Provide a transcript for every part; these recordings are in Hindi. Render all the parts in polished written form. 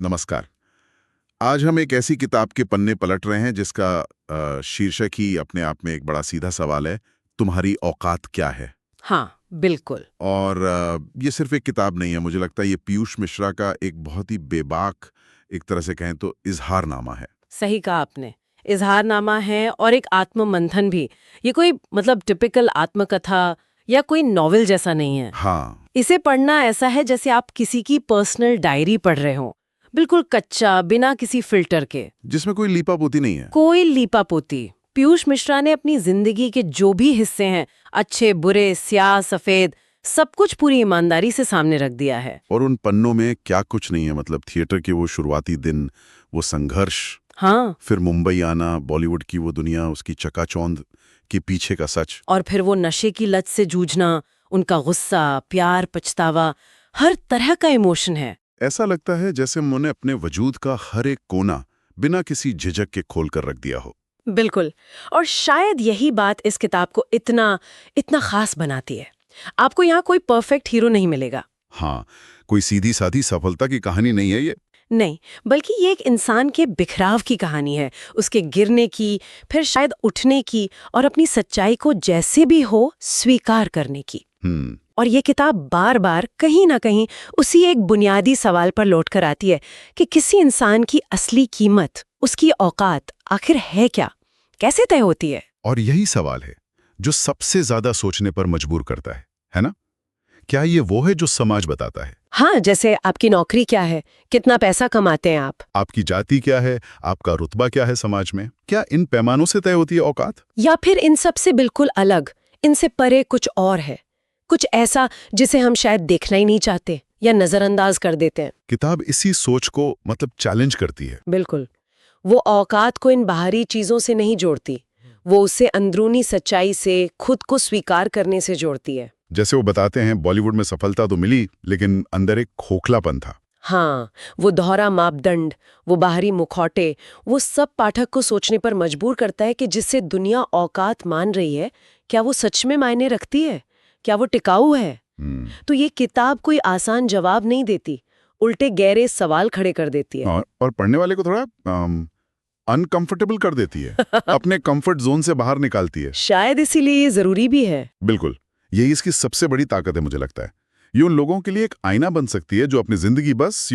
नमस्कार। आज हम एक ऐसी किताब के पन्ने पलट रहे हैं जिसका शीर्षक ही अपने आप में एक बड़ा सीधा सवाल है, तुम्हारी औकात क्या है? हाँ, बिल्कुल। और ये सिर्फ एक किताब नहीं है, मुझे लगता है ये पीयूष मिश्रा का एक बहुत ही बेबाक, एक तरह से कहें तो इजहारनामा है। सही कहा आपने। इजहारनामा है और एक आत्ममंथन भी। ये कोई टिपिकल आत्मकथा या कोई नॉवेल जैसा नहीं है। हाँ, इसे पढ़ना ऐसा है जैसे आप किसी की पर्सनल डायरी पढ़ रहे हो, बिल्कुल कच्चा, बिना किसी फिल्टर के। जिसमें कोई लीपापोती नहीं है। कोई लीपापोती। पीयूष मिश्रा ने अपनी जिंदगी के जो भी हिस्से हैं, अच्छे बुरे, स्याह सफेद, सब कुछ पूरी ईमानदारी से सामने रख दिया है। और उन पन्नों में क्या कुछ नहीं है, मतलब थिएटर के वो शुरुआती दिन, वो संघर्ष, हाँ, फिर मुंबई आना, बॉलीवुड की वो दुनिया, उसकी चकाचौंध के पीछे का सच। और फिर वो नशे की लत से जूझना, उनका गुस्सा, प्यार, पछतावा, हर तरह का इमोशन है। ऐसा लगता है जैसे उन्होंने अपने वजूद का हर एक कोना बिना किसी झिझक के खोल कर रख दिया हो। बिल्कुल। और शायद यही बात इस किताब को इतना इतना खास बनाती है। आपको यहाँ कोई परफेक्ट हीरो नहीं मिलेगा। हाँ, कोई सीधी साधी सफलता की कहानी नहीं है ये। नहीं, बल्कि ये एक इंसान के बिखराव की कहानी है, उसके गिरने की, फिर शायद उठने की, और अपनी सच्चाई को जैसे भी हो स्वीकार करने की। और ये किताब बार बार कहीं ना कहीं उसी एक बुनियादी सवाल पर लौट कर आती है कि किसी इंसान की असली कीमत, उसकी औकात आखिर है क्या, कैसे तय होती है। और यही सवाल है जो सबसे ज्यादा सोचने पर मजबूर करता है ना? क्या ये वो है जो समाज बताता है? हाँ, जैसे आपकी नौकरी क्या है, कितना पैसा कमाते हैं आप, आपकी जाति क्या है, आपका रुतबा क्या है समाज में? क्या इन पैमानों से तय होती है औकात? या फिर इन सब से बिल्कुल अलग, इनसे परे कुछ और है, कुछ ऐसा जिसे हम शायद देखना ही नहीं चाहते या नजरअंदाज कर देते हैं। किताब इसी सोच को चैलेंज करती है। बिल्कुल। वो औकात को इन बाहरी चीजों से नहीं जोड़ती, वो उसे अंदरूनी सच्चाई से, खुद को स्वीकार करने से जोड़ती है। जैसे वो बताते हैं, बॉलीवुड में सफलता तो मिली लेकिन अंदर एक खोखलापन था। हाँ, वो दोहरा मापदंड, वो बाहरी मुखौटे, वो सब पाठक को सोचने पर मजबूर करता है कि जिससे दुनिया औकात मान रही है, क्या वो सच में मायने रखती है, क्या वो टिकाऊ है। तो ये किताब कोई आसान जवाब नहीं देती, उल्टे गहरे सवाल खड़े कर देती है। और पढ़ने वाले को थोड़ा अनकंफर्टेबल कर देती है, अपने कंफर्ट जोन से बाहर निकालती है। शायद इसीलिए ये जरूरी भी है। बिल्कुल, यही इसकी सबसे बड़ी ताकत है मुझे लगता है। ये उन लोगों के लिए एक आईना बन सकती है जो अपनी जिंदगी बस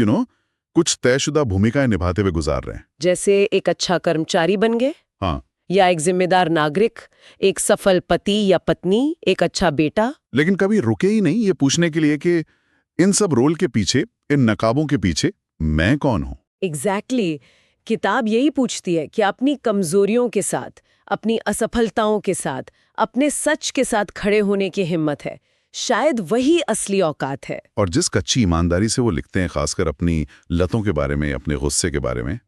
कुछ तयशुदा भूमिकाएं निभाते हुए गुजार रहे हैं। जैसे एक अच्छा कर्मचारी बन गए, हाँ, या एक जिम्मेदार नागरिक, एक सफल पति या पत्नी, एक अच्छा बेटा। लेकिन कभी रुके ही नहीं ये पूछने के लिए कि इन सब रोल के पीछे, इन नकाबों के पीछे मैं कौन हूं? एग्जैक्टली। किताब यही पूछती है कि अपनी कमजोरियों के साथ, अपनी असफलताओं के साथ, अपने सच के साथ खड़े होने की हिम्मत है, शायद वही असली औकात है। और जिस कच्ची ईमानदारी से वो लिखते हैं, खासकर अपनी लतों के बारे में, अपने गुस्से के बारे में,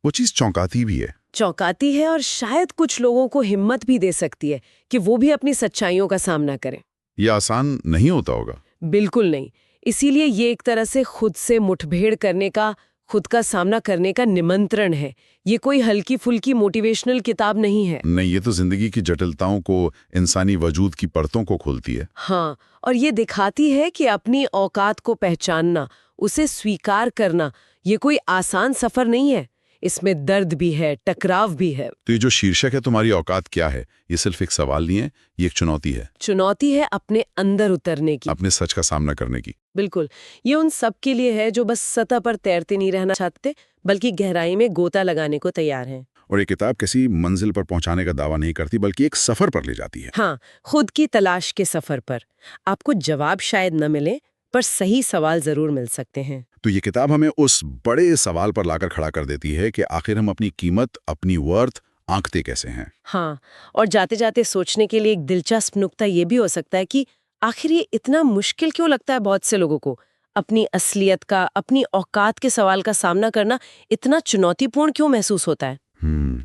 वो चीज चौंकाती भी है। चौंकाती है और शायद कुछ लोगों को हिम्मत भी दे सकती है कि वो भी अपनी सच्चाइयों का सामना करें। ये आसान नहीं होता होगा। बिल्कुल नहीं। इसीलिए ये एक तरह से खुद से मुठभेड़ करने का, खुद का सामना करने का निमंत्रण है। ये कोई हल्की फुल्की मोटिवेशनल किताब नहीं है। नहीं, ये तो जिंदगी की जटिलताओं को, इंसानी वजूद की परतों को खोलती है। हाँ, और ये दिखाती है कि अपनी औकात को पहचानना, उसे स्वीकार करना, ये कोई आसान सफर नहीं है। इसमें दर्द भी है, टकराव भी है। तो ये जो शीर्षक है, तुम्हारी औकात क्या है, ये सिर्फ एक सवाल नहीं है, ये एक चुनौती है। चुनौती है अपने अंदर उतरने की। अपने सच का सामना करने की। बिल्कुल। ये उन सब के लिए है जो बस सतह पर तैरते नहीं रहना चाहते, बल्कि गहराई में गोता लगाने को तैयार हैं। और ये किताब किसी मंजिल पर पहुंचाने का दावा नहीं करती, बल्कि एक सफर पर ले जाती है। हाँ, खुद की तलाश के सफर पर। आपको जवाब शायद न मिले, पर सही सवाल जरूर मिल सकते हैं। तो ये किताब हमें उस बड़े सवाल पर लाकर खड़ा कर देती है कि आखिर हम अपनी कीमत, अपनी वर्थ आंकते कैसे हैं। हाँ, और जाते जाते सोचने के लिए एक दिलचस्प नुक्ता ये भी हो सकता है कि आखिर ये इतना मुश्किल क्यों लगता है बहुत से लोगों को। अपनी असलियत का, अपनी औकात के सवाल का सामना करना इतना चुनौतीपूर्ण क्यों महसूस होता है।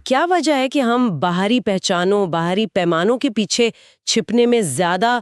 क्या वजह है कि हम बाहरी पहचानों, बाहरी पैमानों के पीछे छिपने में ज्यादा